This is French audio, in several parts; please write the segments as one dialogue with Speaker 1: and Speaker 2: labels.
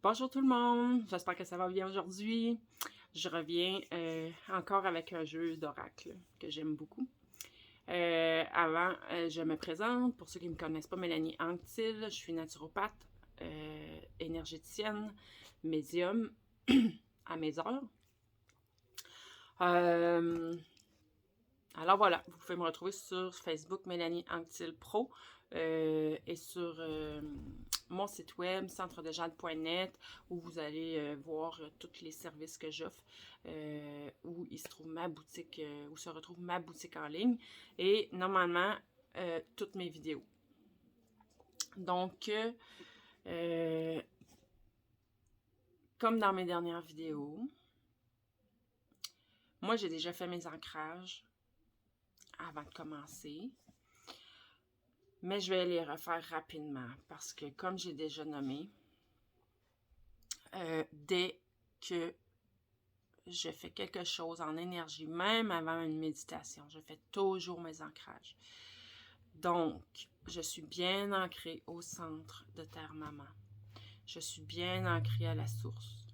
Speaker 1: Bonjour tout le monde, j'espère que ça va bien aujourd'hui. Je reviens encore avec un jeu d'oracle que j'aime beaucoup. Avant, je me présente. Pour ceux qui ne me connaissent pas, Mélanie Anctil, je suis naturopathe, énergéticienne, médium à mes heures. Alors voilà, vous pouvez me retrouver sur Facebook Mélanie Anctil Pro et sur mon site web centredejade.net où vous allez voir tous les services que j'offre, où il se trouve ma boutique, où se retrouve ma boutique en ligne et normalement toutes mes vidéos. Donc, comme dans mes dernières vidéos, moi j'ai déjà fait mes ancrages avant de commencer. Mais je vais les refaire rapidement parce que, comme j'ai déjà nommé, dès que je fais quelque chose en énergie, même avant une méditation, je fais toujours mes ancrages. Donc, je suis bien ancrée au centre de Terre-Maman. Je suis bien ancrée à la source.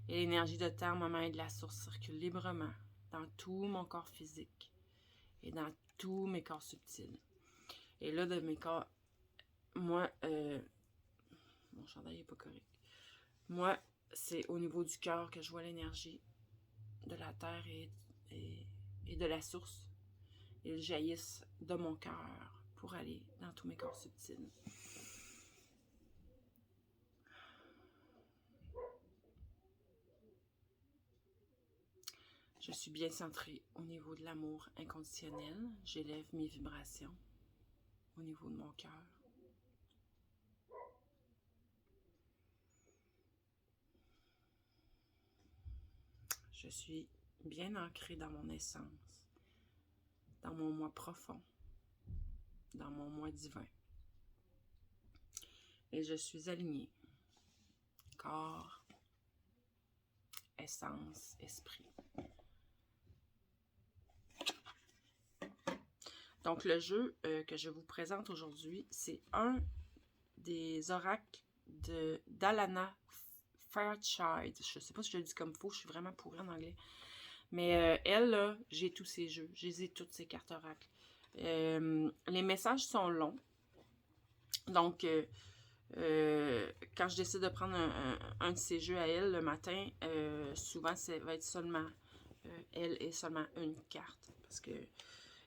Speaker 1: Et l'énergie de Terre-Maman et de la source circule librement dans tout mon corps physique et dans tous mes corps subtils. Et là, de mes corps, moi, mon chandail n'est pas correct. Moi, c'est au niveau du cœur que je vois l'énergie de la terre et de la source. Ils jaillissent de mon cœur pour aller dans tous mes corps subtils. Je suis bien centrée au niveau de l'amour inconditionnel. J'élève mes vibrations au niveau de mon cœur. Je suis bien ancrée dans mon essence, dans mon moi profond, dans mon moi divin. Et je suis alignée. Corps, essence, esprit. Donc, le jeu que je vous présente aujourd'hui, c'est un des oracles d'Alana Fairchild. Je ne sais pas si je le dis comme faux, je suis vraiment pourrie en anglais. Mais elle, là, j'ai tous ses jeux. J'ai toutes ses cartes oracles. Les messages sont longs. Donc, quand je décide de prendre un de ces jeux à elle le matin, souvent, ça va être seulement elle et seulement une carte.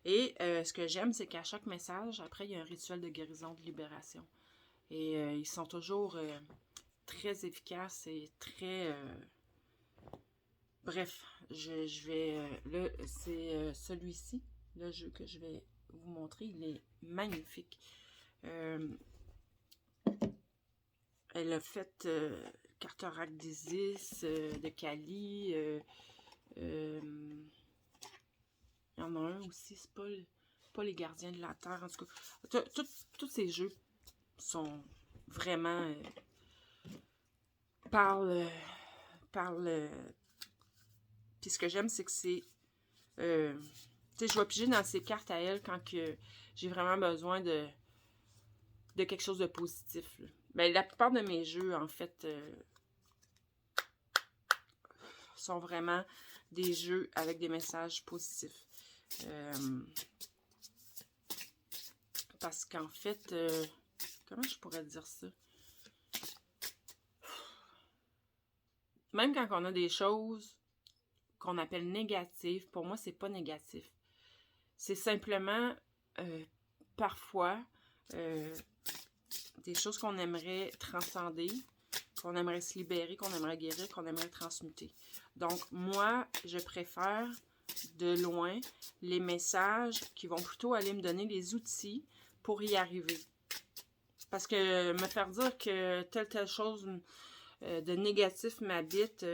Speaker 1: Et ce que j'aime, c'est qu'à chaque message, après, il y a un rituel de guérison, de libération. Et ils sont toujours très efficaces et très... Bref, je vais... là, c'est celui-ci, le jeu que je vais vous montrer. Il est magnifique. Elle a fait carte oracle d'Isis, de Kali. Il y en a un aussi, c'est pas les gardiens de la Terre. En tout cas, tous ces jeux sont vraiment... parlent... Puis ce que j'aime, c'est que c'est... tu sais, je vais piger dans ces cartes à elle quand que j'ai vraiment besoin de quelque chose de positif. Là. Ben, la plupart de mes jeux, en fait, sont vraiment des jeux avec des messages positifs. Parce qu'en fait, comment je pourrais dire ça? Même quand on a des choses qu'on appelle négatives, pour moi, c'est pas négatif. C'est simplement, parfois, des choses qu'on aimerait transcender, qu'on aimerait se libérer, qu'on aimerait guérir, qu'on aimerait transmuter. Donc, moi, je préfère de loin les messages qui vont plutôt aller me donner les outils pour y arriver. Parce que me faire dire que telle chose de négatif m'habite,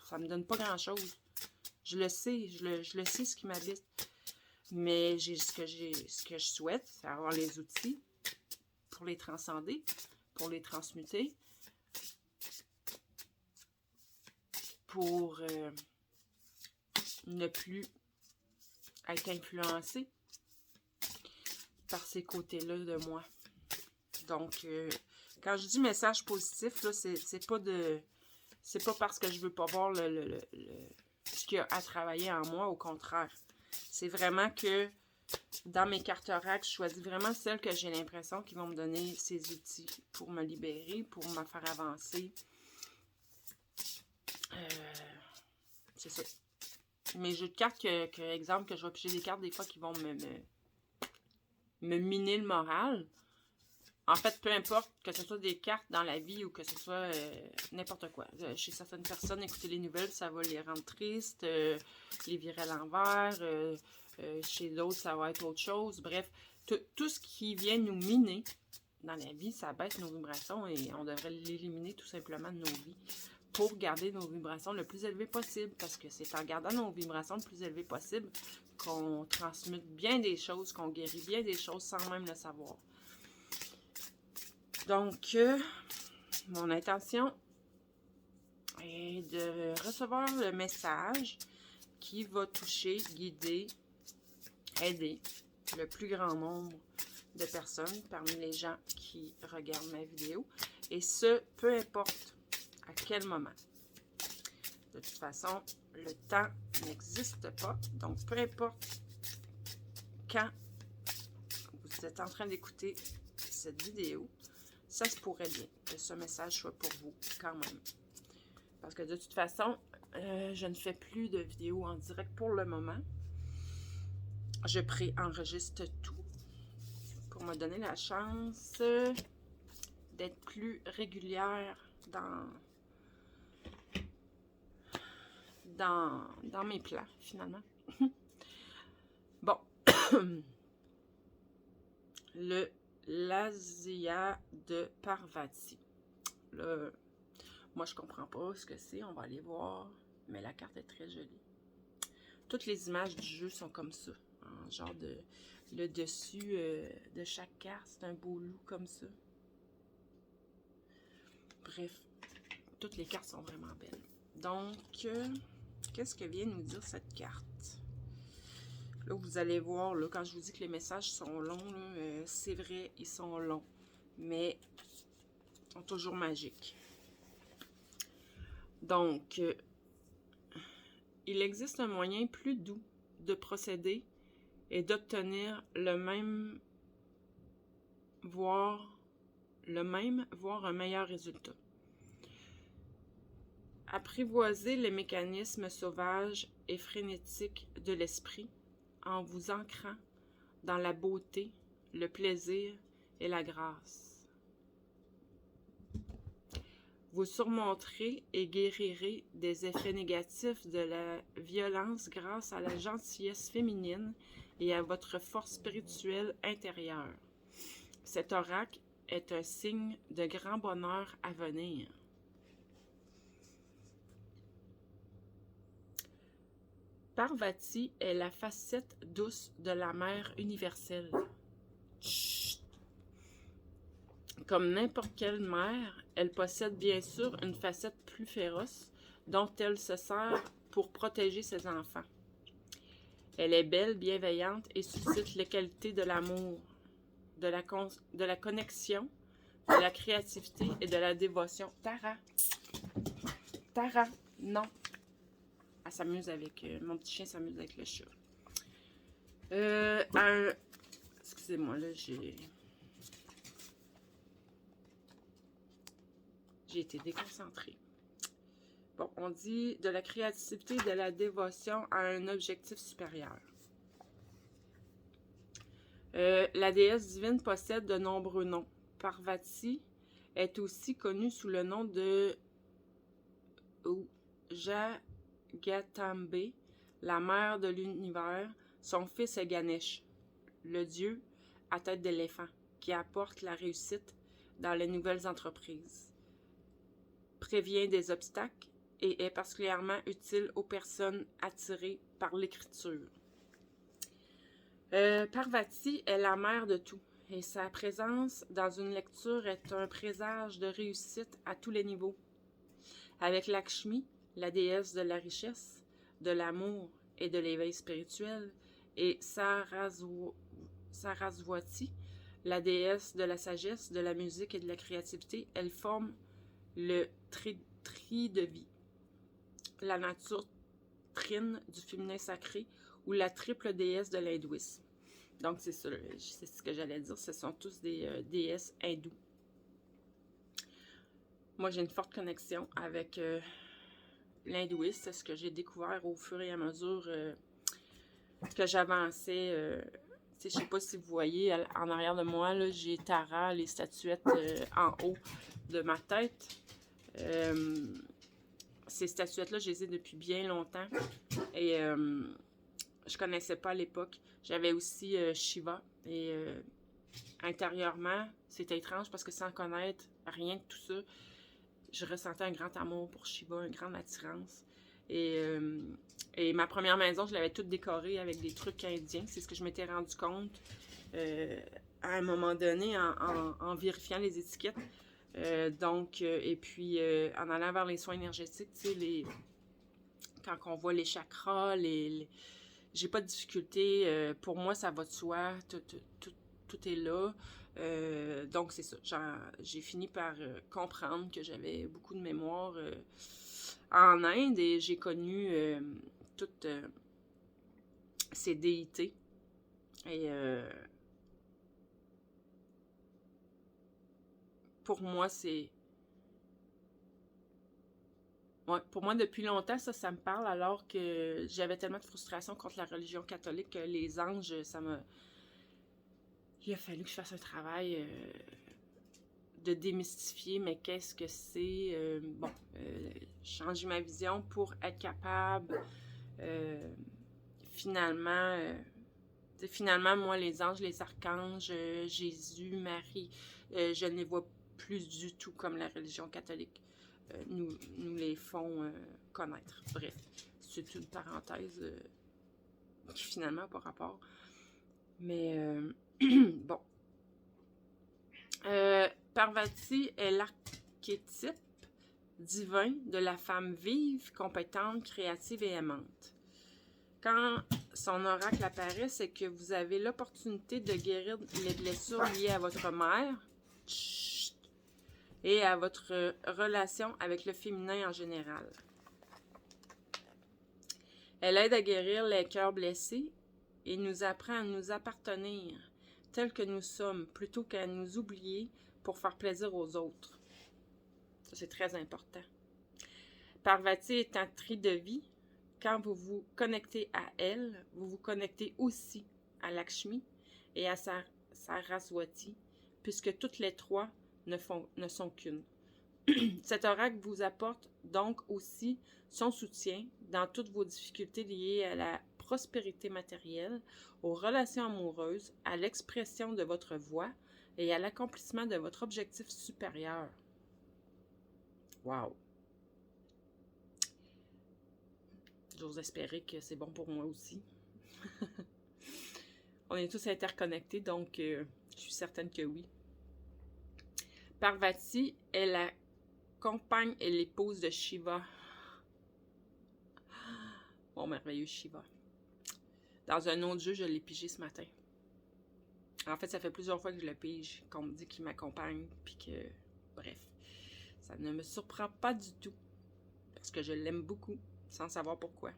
Speaker 1: ça me donne pas grand-chose. Je le sais, je le sais ce qui m'habite. Mais ce que je souhaite, c'est avoir les outils pour les transcender, pour les transmuter, pour ne plus être influencé par ces côtés-là de moi. Donc, quand je dis message positif, là, c'est pas parce que je veux pas voir ce qu'il y a à travailler en moi, au contraire. C'est vraiment que dans mes cartes oracle, je choisis vraiment celles que j'ai l'impression qui vont me donner ces outils pour me libérer, pour me faire avancer. C'est ça. Mes jeux de cartes, exemple, que je vais piger des cartes des fois qui vont me miner le moral. En fait, peu importe que ce soit des cartes dans la vie ou que ce soit n'importe quoi. Chez certaines personnes, écouter les nouvelles, ça va les rendre tristes, les virer à l'envers. Chez d'autres, ça va être autre chose. Bref, tout ce qui vient nous miner dans la vie, ça baisse nos vibrations et on devrait l'éliminer tout simplement de nos vies pour garder nos vibrations le plus élevées possible. Parce que c'est en gardant nos vibrations le plus élevées possible qu'on transmute bien des choses, qu'on guérit bien des choses sans même le savoir. Donc, mon intention est de recevoir le message qui va toucher, guider, aider le plus grand nombre de personnes parmi les gens qui regardent ma vidéo. Et ce, peu importe à quel moment. De toute façon, le temps n'existe pas. Donc, peu importe quand vous êtes en train d'écouter cette vidéo, ça se pourrait bien que ce message soit pour vous quand même. Parce que de toute façon, je ne fais plus de vidéos en direct pour le moment. Je pré-enregistre tout pour me donner la chance d'être plus régulière dans mes plans, finalement. Bon. Le Lazia de Parvati. Là, moi, je comprends pas ce que c'est. On va aller voir. Mais la carte est très jolie. Toutes les images du jeu sont comme ça. En genre de... Le dessus de chaque carte, c'est un beau loup comme ça. Bref, toutes les cartes sont vraiment belles. Donc, qu'est-ce que vient nous dire cette carte? Là, vous allez voir, là, quand je vous dis que les messages sont longs, c'est vrai, ils sont longs. Mais ils sont toujours magiques. Donc, il existe un moyen plus doux de procéder et d'obtenir le même, voire un meilleur résultat. Apprivoisez les mécanismes sauvages et frénétiques de l'esprit en vous ancrant dans la beauté, le plaisir et la grâce. Vous surmonterez et guérirez des effets négatifs de la violence grâce à la gentillesse féminine et à votre force spirituelle intérieure. Cet oracle est un signe de grand bonheur à venir. Parvati est la facette douce de la mère universelle. Chut. Comme n'importe quelle mère, elle possède bien sûr une facette plus féroce dont elle se sert pour protéger ses enfants. Elle est belle, bienveillante et suscite les qualités de l'amour, de la connexion, de la créativité et de la dévotion. Tara, non. Elle s'amuse avec... mon petit chien s'amuse avec le chat. Excusez-moi, là, j'ai été déconcentrée. Bon, on dit de la créativité et de la dévotion à un objectif supérieur. La déesse divine possède de nombreux noms. Parvati est aussi connue sous le nom de Jagatambe, la mère de l'univers. Son fils est Ganesh, le dieu à tête d'éléphant, qui apporte la réussite dans les nouvelles entreprises, prévient des obstacles et est particulièrement utile aux personnes attirées par l'écriture. Parvati est la mère de tout et sa présence dans une lecture est un présage de réussite à tous les niveaux. Avec Lakshmi, la déesse de la richesse, de l'amour et de l'éveil spirituel, et Saraswati, la déesse de la sagesse, de la musique et de la créativité. Elle forme le tri de vie, la nature trine du féminin sacré ou la triple déesse de l'hindouisme. Donc, c'est ça, c'est ce que j'allais dire. Ce sont tous des déesses hindoues. Moi, j'ai une forte connexion avec l'hindouisme. C'est ce que j'ai découvert au fur et à mesure que j'avançais. Je ne sais pas si vous voyez, en arrière de moi, j'ai Tara, les statuettes en haut de ma tête. Ces statuettes-là, je les ai depuis bien longtemps. Et je connaissais pas à l'époque. J'avais aussi Shiva. Et intérieurement, c'était étrange parce que sans connaître rien de tout ça, je ressentais un grand amour pour Shiva, une grande attirance. Et ma première maison, je l'avais toute décorée avec des trucs indiens. C'est ce que je m'étais rendu compte à un moment donné en vérifiant les étiquettes. Et puis en allant vers les soins énergétiques, tu sais, quand on voit les chakras, j'ai pas de difficulté. Pour moi, ça va de soi. Tout est là. Donc, c'est ça. J'ai fini par comprendre que j'avais beaucoup de mémoire en Inde et j'ai connu toutes ces déités. Et pour moi, c'est... Ouais, pour moi, depuis longtemps, ça me parle, alors que j'avais tellement de frustration contre la religion catholique que les anges, ça m'a... Il a fallu que je fasse un travail de démystifier, mais qu'est-ce que c'est? Changer ma vision pour être capable, finalement, moi, les anges, les archanges, Jésus, Marie, je ne les vois plus du tout comme la religion catholique nous les font connaître. Bref, c'est une parenthèse qui finalement n'a pas rapport. Mais bon. Parvati est l'archétype divin de la femme vive, compétente, créative et aimante. Quand son oracle apparaît, c'est que vous avez l'opportunité de guérir les blessures liées à votre mère et à votre relation avec le féminin en général. Elle aide à guérir les cœurs blessés et nous apprend à nous appartenir tels que nous sommes, plutôt qu'à nous oublier pour faire plaisir aux autres. Ça, c'est très important. Parvati est un tri de vie. Quand vous vous connectez à elle, vous vous connectez aussi à Lakshmi et à Saraswati, puisque toutes les trois ne sont qu'une. Cet oracle vous apporte donc aussi son soutien dans toutes vos difficultés liées à la prospérité matérielle, aux relations amoureuses, à l'expression de votre voix et à l'accomplissement de votre objectif supérieur. Wow! J'ose espérer que c'est bon pour moi aussi. On est tous interconnectés, donc je suis certaine que oui. Parvati est la compagne et l'épouse de Shiva. Mon merveilleux Shiva. Dans un autre jeu, je l'ai pigé ce matin. En fait, ça fait plusieurs fois que je le pige, qu'on me dit qu'il m'accompagne, puis que... Bref, ça ne me surprend pas du tout, parce que je l'aime beaucoup, sans savoir pourquoi.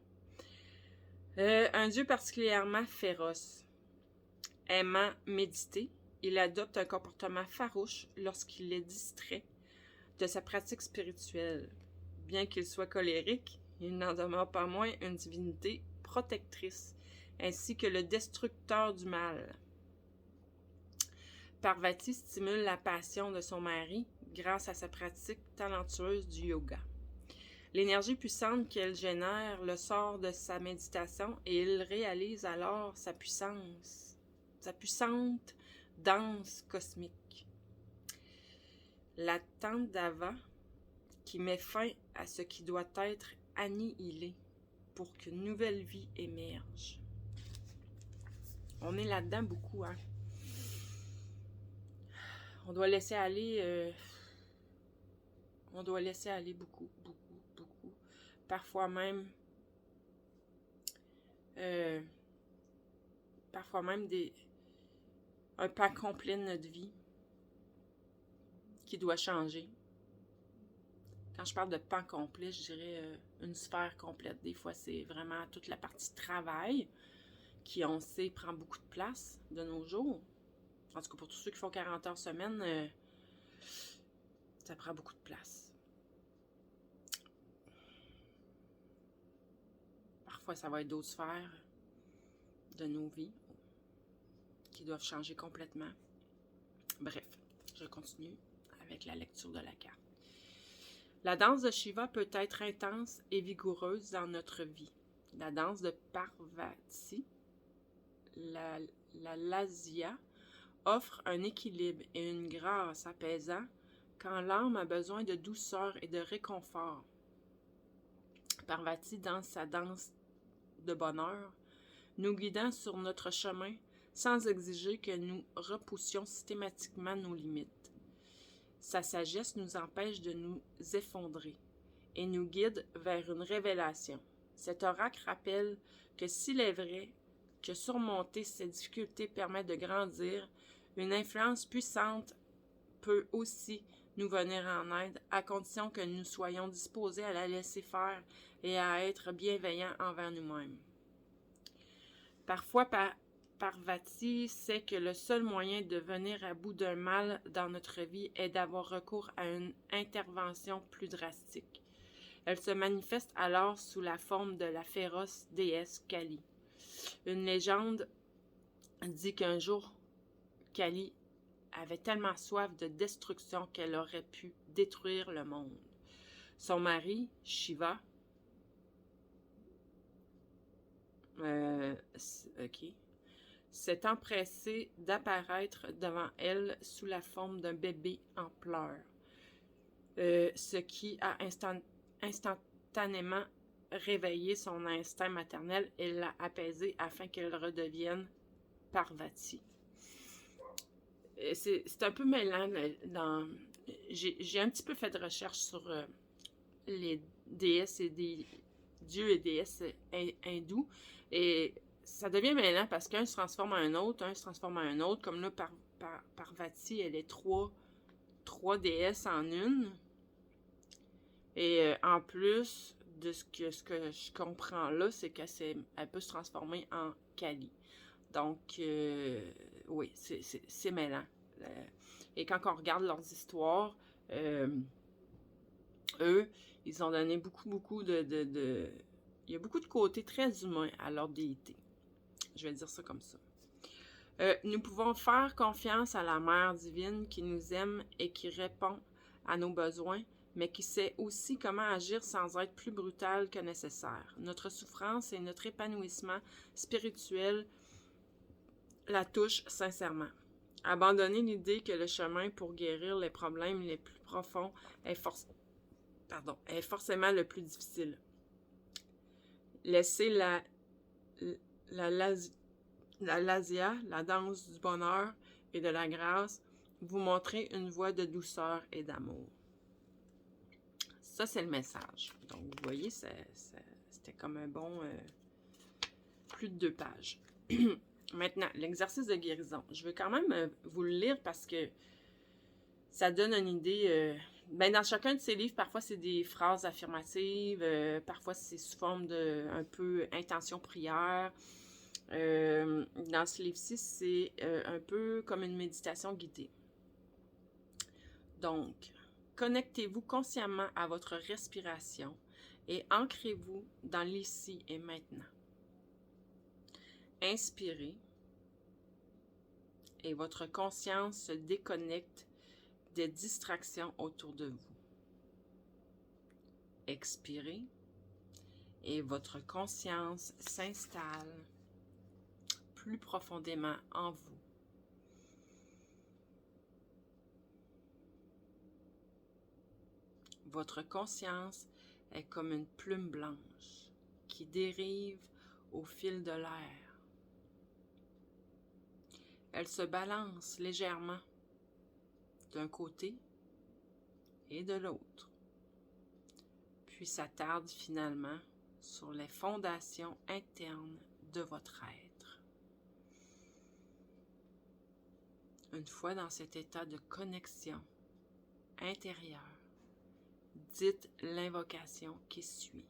Speaker 1: Un dieu particulièrement féroce. Aimant méditer, il adopte un comportement farouche lorsqu'il est distrait de sa pratique spirituelle. Bien qu'il soit colérique, il n'en demeure pas moins une divinité protectrice, ainsi que le destructeur du mal. Parvati stimule la passion de son mari grâce à sa pratique talentueuse du yoga. L'énergie puissante qu'elle génère le sort de sa méditation et il réalise alors sa puissante danse cosmique. La Tandava qui met fin à ce qui doit être annihilé pour qu'une nouvelle vie émerge. On est là-dedans beaucoup, hein? On doit laisser aller... on doit laisser aller beaucoup. Parfois même un pan complet de notre vie qui doit changer. Quand je parle de pan complet, je dirais une sphère complète. Des fois, c'est vraiment toute la partie travail qui, on sait, prend beaucoup de place de nos jours. En tout cas, pour tous ceux qui font 40 heures semaine, ça prend beaucoup de place. Parfois, ça va être d'autres sphères de nos vies qui doivent changer complètement. Bref, je continue avec la lecture de la carte. La danse de Shiva peut être intense et vigoureuse dans notre vie. La danse de Parvati, la Lasya, offre un équilibre et une grâce apaisant quand l'âme a besoin de douceur et de réconfort. Parvati danse sa danse de bonheur, nous guidant sur notre chemin sans exiger que nous repoussions systématiquement nos limites. Sa sagesse nous empêche de nous effondrer et nous guide vers une révélation. Cet oracle rappelle que s'il est vrai que surmonter ces difficultés permet de grandir, une influence puissante peut aussi nous venir en aide à condition que nous soyons disposés à la laisser faire et à être bienveillants envers nous-mêmes. Parfois, Parvati sait que le seul moyen de venir à bout d'un mal dans notre vie est d'avoir recours à une intervention plus drastique. Elle se manifeste alors sous la forme de la féroce déesse Kali. Une légende dit qu'un jour, Kali avait tellement soif de destruction qu'elle aurait pu détruire le monde. Son mari, Shiva, s'est empressé d'apparaître devant elle sous la forme d'un bébé en pleurs, ce qui a instantanément réveillé son instinct maternel et l'a apaisé afin qu'elle redevienne Parvati. C'est un peu mêlant. J'ai un petit peu fait de recherche sur les déesses et des dieux et déesses hindous, et ça devient mêlant parce qu'un se transforme en un autre, comme là, Parvati, elle est trois déesses en une. Et en plus de ce que je comprends là, c'est qu'elle peut se transformer en Kali. Donc, oui, c'est mêlant. Et quand on regarde leurs histoires, eux, ils ont donné beaucoup de... Il y a beaucoup de côtés très humains à leur déité. Je vais dire ça comme ça. Nous pouvons faire confiance à la Mère divine qui nous aime et qui répond à nos besoins, mais qui sait aussi comment agir sans être plus brutale que nécessaire. Notre souffrance et notre épanouissement spirituel la touchent sincèrement. Abandonner l'idée que le chemin pour guérir les problèmes les plus profonds est forcément le plus difficile. Laissez la Lasya, la danse du bonheur et de la grâce, vous montrer une voie de douceur et d'amour. Ça, c'est le message. Donc, vous voyez, c'était comme un bon plus de 2 pages. Maintenant, l'exercice de guérison. Je vais quand même vous le lire parce que ça donne une idée. Dans chacun de ces livres, parfois, c'est des phrases affirmatives. Parfois, c'est sous forme de un peu intention prière. Dans ce livre-ci, c'est un peu comme une méditation guidée. Donc, connectez-vous consciemment à votre respiration et ancrez-vous dans l'ici et maintenant. Inspirez et votre conscience se déconnecte des distractions autour de vous. Expirez et votre conscience s'installe plus profondément en vous. Votre conscience est comme une plume blanche qui dérive au fil de l'air. Elle se balance légèrement d'un côté et de l'autre, puis s'attarde finalement sur les fondations internes de votre être. Une fois dans cet état de connexion intérieure, dites l'invocation qui suit.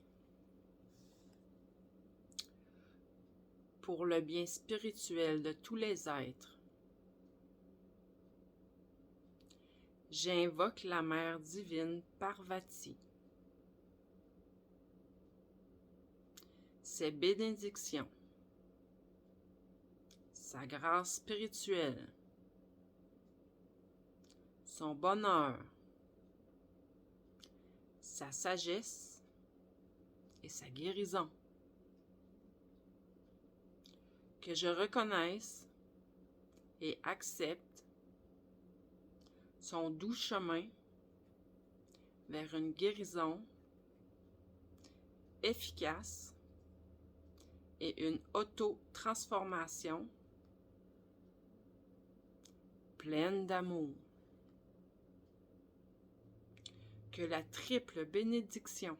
Speaker 1: Pour le bien spirituel de tous les êtres, j'invoque la Mère divine Parvati. Ses bénédictions, sa grâce spirituelle, son bonheur, sa sagesse et sa guérison. Que je reconnaisse et accepte son doux chemin vers une guérison efficace et une auto-transformation pleine d'amour. Que la triple bénédiction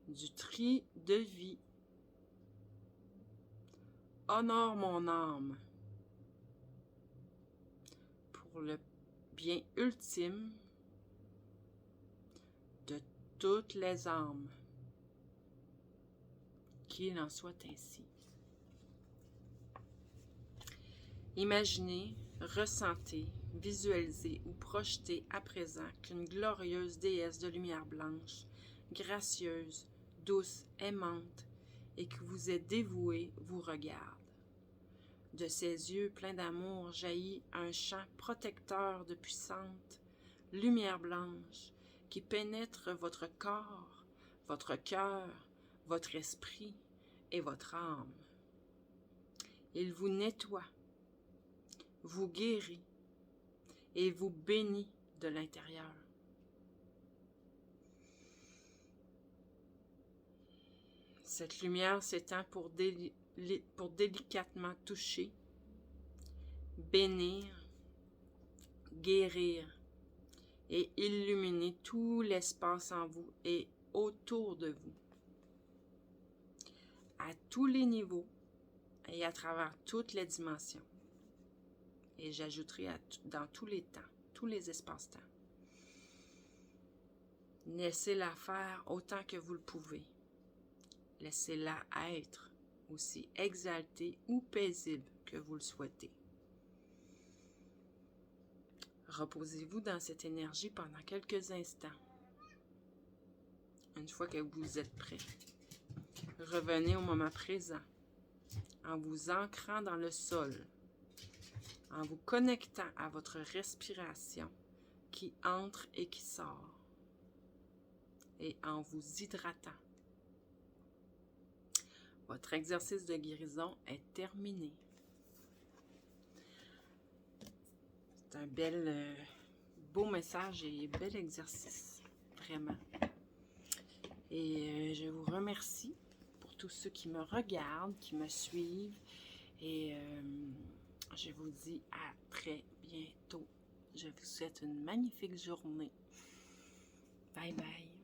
Speaker 1: du tri de vie honore mon âme pour le bien ultime de toutes les âmes. Qu'il en soit ainsi. Imaginez, ressentez, visualisez ou projetez à présent qu'une glorieuse déesse de lumière blanche, gracieuse, douce, aimante et qui vous est dévouée vous regarde. De ses yeux pleins d'amour jaillit un champ protecteur de puissante lumière blanche qui pénètre votre corps, votre cœur, votre esprit et votre âme. Il vous nettoie, vous guérit et vous bénit de l'intérieur. Cette lumière s'étend pour délicatement toucher, bénir, guérir et illuminer tout l'espace en vous et autour de vous, à tous les niveaux et à travers toutes les dimensions. Et j'ajouterai dans tous les temps, tous les espaces-temps. Laissez-la faire autant que vous le pouvez. Laissez-la être aussi exaltée ou paisible que vous le souhaitez. Reposez-vous dans cette énergie pendant quelques instants. Une fois que vous êtes prêt, revenez au moment présent en vous ancrant dans le sol, en vous connectant à votre respiration qui entre et qui sort, et en vous hydratant. Votre exercice de guérison est terminé. C'est un beau message et bel exercice, vraiment. Et je vous remercie pour tous ceux qui me regardent, qui me suivent. Et je vous dis à très bientôt. Je vous souhaite une magnifique journée. Bye bye.